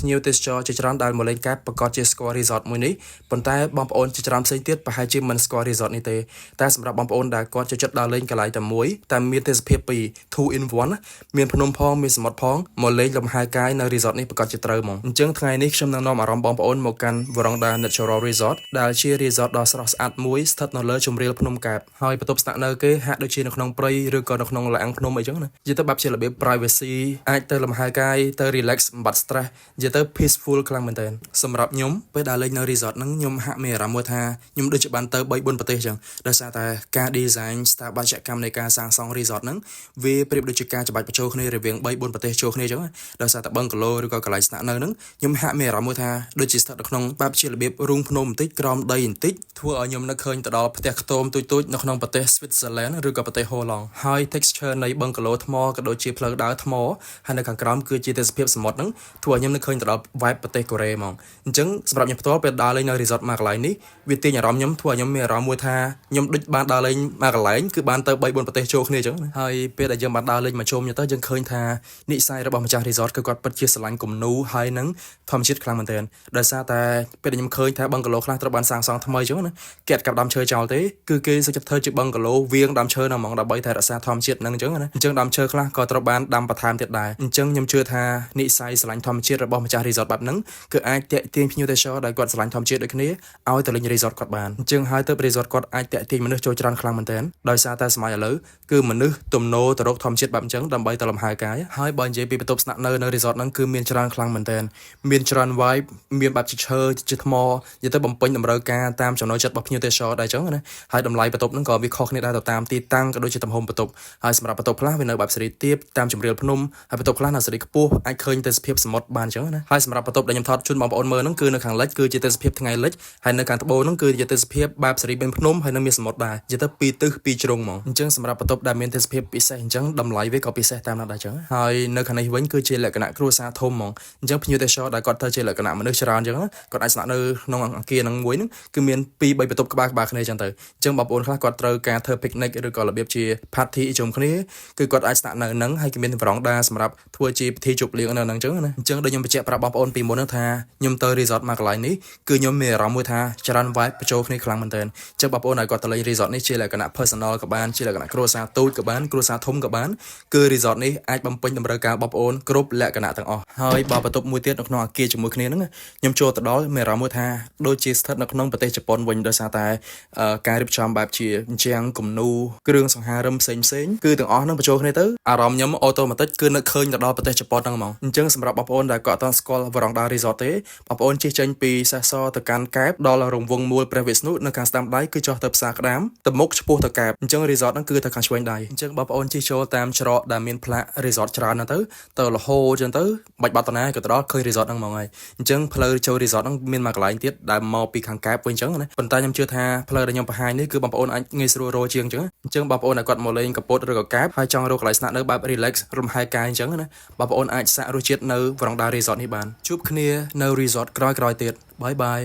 ភ្ញៀវទេសចរជាច្រើនដែលមកលេងកែបប្រកាសជាស្គាល់ resort មួយនេះប៉ុន្តែបងប្អូនជាច្រើនផ្សេងទៀតប្រហែលជាមិនស្គាល់ resort នេះទេតែសម្រាប់បងប្អូនដែលគាត់ចូលចិត្តដើរលេងកន្លែងតែមួយតែមានទេសភាពពីរ two in one មានភ្នំផងមានសមុទ្រផងមកលេងលំហែកាយនៅ resort នេះប្រកាសជាត្រូវហ្មងអញ្ចឹងថ្ងៃនេះខ្ញុំនឹងនាំអារម្មណ៍បងប្អូនមកកាន់ Warongda Natural Resort ដែលជា resort ដ៏ស្រស់ស្អាតមួយស្ថិតនៅលើជម្រាលភ្នំកែបហើយបន្ទប់ស្នាក់នៅគេហាក់ដូចជានៅក្នុងព្រៃឬក៏នៅក្នុងលំភ្នំអីចឹងណានិយាយទៅបែបជារបៀប privacy អាចទៅលំហែកាយទៅ relax បំបាត់ stress និយាយទៅ peaceful ខ្លាំងមែនទែនសម្រាប់ខ្ញុំពេលដើរលេងនៅ resort ហ្នឹងខ្ញុំហាក់មានអារម្មណ៍មួយថាខ្ញុំដូចជាបានទៅ3 4ប្រទេសចឹងដោយសារតែការ design ស្ថាបត្យកម្មនៃការសាងសង់ resort ហ្នឹងវាប្រៀបដូចជាការច្បាច់បញ្ចូលគ្នារវាង3 4ប្រទេសចូលគ្នាចឹងដោយសារតែបឹងកាឡូឬក៏កន្លែងស្នាក់នៅហ្នឹងខ្ញុំហាក់មានអារម្មណ៍មួយថាដូចជាស្ថិតនៅក្នុងបែបជារបៀបរូងភ្នំបន្តិចក្រោមដីបន្តិចធ្វើឲ្យខ្ញុំនឹកឃើញទៅដល់ផ្ទះខ្ទមទូចៗនៅក្នុងប្រទេស Switzerland ឬក៏ប្រទេស Holland ហើយ texture នៃបឹងកាឡូថ្មក៏ដូចជាផ្លូវដើរថ្មហើយនៅខាងក្រោមគឺជាទេសភាពសមុទ្រហ្នឹងធ្វើឲ្យខ្ញុំនឹកឃើញទៅដល់ vibe ប្រទេសកូរ៉េហ្មងអញ្ចឹងសម្រាប់ខ្ញុំផ្ទាល់ពេលដើរលេងនៅ resort មួយកន្លែងនេះវាទាញអារម្មណ៍ខ្ញុំធ្វើឲ្យខ្ញុំមានអារម្មណ៍មួយថាខ្ញុំដូចបានដើរលេងមួយកន្លែងគឺបានទៅ3 4ប្រទេសចូលគ្នាអញ្ចឹងហើយពេលដែលយើងបានដើរលេងមកជុំទៅយើងឃើញថានិស្ស័យរបស់ម្ចាស់ resort គឺគាត់ពិតជាស្រឡាញ់គំនូរហើយនឹងធម្មជាតិខ្លាំងមែនទែនដោយសារតែពេលដែលខ្ញុំឃើញថាបឹងកាឡូខ្លះត្រូវបានសាងសង់ថ្មីអញ្ចឹងណាគេអត់កាប់ដើមឈើចោលទេគឺគេសុខចិត្តធ្វើជាបឹងកាឡូវាងដើមឈើនៅហ្មងដើម្បីតែរក្សាធម្មជាតិហ្នឹងអញ្ចឹងណាអញ្ចឹងដើមឈើខ្លះក៏ត្រូវបានដាំបន្ថែមទៀតដែរអញ្ចឹងខ្ញុំជឿថានិស្ស័យស្រឡាញ់ធម្មជាតិរបស់ម្ចាស់ resort បែបហ្នឹងគឺអាចតាក់ទាញភ្ញៀវទេសចរដែលគាត់ស្រឡាញ់ធម្មជាតិដូចគ្នាឲ្យទៅលេង resort គាត់បានអញ្ចឹងហើយទៅ resort គាត់អាចតាក់ទាញមនុស្សចូលច្រើនខ្លាំងមែនទែនដោយសារតែសម័យឥឡូវគឺមនុស្សទំនោរទៅរកធម្មជាតិបែបអញ្ចឹងដើម្បីទៅលំហែកាយហើយបើនិយាយពីបន្ទប់ស្នាក់នៅ resort ហ្នឹងគឺមានច្រើនខ្លាំងមែនទែនមានច្រើន vibe មានបែបជាឈើជាថ្មនិយាយទៅបំពេញតម្រូវការតាមចំណូលចិត្តរបស់ភ្ញៀវទេសចរដែរអញ្ចឹងណាហើយតម្លៃបន្ទប់ហ្នឹងក៏វាខុសគ្នាដែរទៅតាមទីតាំងក៏ដូចជាទំហំបន្ទប់ហើយសម្រាប់បន្ទប់ខ្លះវានៅបែបសេរីទាបតាមជម្រាលភ្នំហើយបន្ទប់ខ្លះនៅសេរីខ្ពស់អាចឃើញទេសភាពសមុទ្របានអញ្ចឹងណាហើយសម្រាប់បន្ទប់ដែលខ្ញុំថតជូនបងប្អូនមើលហ្នឹងគឺនៅខាងលិចគឺជាទេសភាពថ្ងៃលិចហើយនៅខាងត្បូងហ្នឹងគឺជាទេសភាពបែបសេរីមានភ្នំហើយនៅមានសមុទ្រដែរនិយាយទៅពីរទិសពីរជ្រុងហ្មងអញ្ចឹងសម្រាប់បន្ទប់ដែលមានទេសភាពពិសេសអញ្ចឹងតម្លៃវាក៏ពិសេសតាមនោះដែរអញ្ចឹងហើយនៅខាងនេះវិញគឺជាលក្ខណៈគ្រួសារធំហ្មងអញ្ចឹងភ្ញៀវទេសចរដែលគាត់ទៅជាលក្ខណៈមនុស្សច្រើនអញ្ចឹងគាត់អាចស្នាក់នៅក្នុងអគារហ្នឹងមួយហ្នឹងគឺមាន2 3បន្ទប់ក្បាលគ្នាអញ្ចឹងទៅអញ្ចឹងបងប្អូនខ្លះគាត់ត្រូវការធ្វើ picnic ឬក៏របៀបជា party ជុំគ្នាគឺគាត់អាចស្នាក់នៅហ្នឹងហើយគេមានWarongdaសម្រាប់ធ្វើជាពិធីជប់លៀងនៅហ្នឹងអញ្ចឹងណាអញ្ចឹងដូចខ្ញុំបញ្ជាក់ប្រាប់បងប្អូនពីមុនហ្នឹងថាខ្ញុំទៅ resort មួយកន្លែងនេះគឺខ្ញុំមានអារម្មណ៍មួយថាច្រើន vibe បញ្ចូលគ្នាខ្លាំងមែនទែនអញ្ចឹងបងប្អូនឲ្យគាត់ទៅលេង resort នេះជាលក្ខណៈ personal ក៏បានជាលក្ខណៈគ្រួសារតូចក៏បានគ្រួសារធំក៏បានគឺ resort នេះអាចបំពេញតម្រូវការបងប្អូនគ្រប់លក្ខណៈទាំងអស់ហើយបើបន្ទប់មួយទៀតនៅក្នុងអគារជាមួយគ្នាហ្នឹងខ្ញុំចូលទៅដល់មានអារម្មណ៍មួយថាដូចជាស្ថិតនៅក្នុងប្រទេសជប៉ុនវិញដោយសារតែការរៀបចំបែបជាអញ្ចឹងគំនូរគ្រឿងសង្ហារិមផ្សេងគឺទាំងអស់ហ្នឹងបញ្ចូលគ្នាទៅអារម្មណ៍ខ្ញុំអូតូម៉ាទិកគឺនឹកឃើញទៅដល់ប្រទេសជប៉ុនហ្នឹងហ្មងអញ្ចឹងសម្រាប់បងប្អូនដែលគាត់អត់ទាន់ស្គាល់ Warongda Resort ទេបងប្អូនជិះចេញពីសេះសទៅកាន់កែបដល់រង្វង់មូលព្រះវិស្ណុនៅខាងស្ដាំដៃគឺចុះទៅផ្សារក្តាមទៅមុខឆ្ពោះទៅកែបអញ្ចឹង resort ហ្នឹងគឺទៅខាងឆ្វេងដៃអញ្ចឹងបងប្អូនជិះចូលតាមច្រកដែលមានផ្លាក resort ច្រើនហ្នឹងទៅរហូតអញ្ចឹងទៅបាច់បាត់តាណាក៏ទៅដល់ឃើញ resort ហ្នឹងហ្មងហើយអញ្ចឹងផ្លូវចូល resort ហ្នឹងមានមួយកន្លែងទៀតដែលមកពីខាងកែបវិញអញ្ចឹងណាប៉ុន្តែខ្ញុំជឿថាផ្លូវដែលខ្ញុំបង្ហាញនេះគឺបងប្អូនអាចងាយស្រួលរកជាងអញ្ចឹងបងប្អូនដែលគាត់មកលេងកពតឬក៏កែបហើយចង់រកកន្លែងស្នាក់នៅបែប relax រំហែកាយអញ្ចឹងណាបងប្អូនអាចសាករសជាតិនៅ Warongda Resort នេះបានជួបគ្នានៅ resort ក្រោយៗទៀតបាយបាយ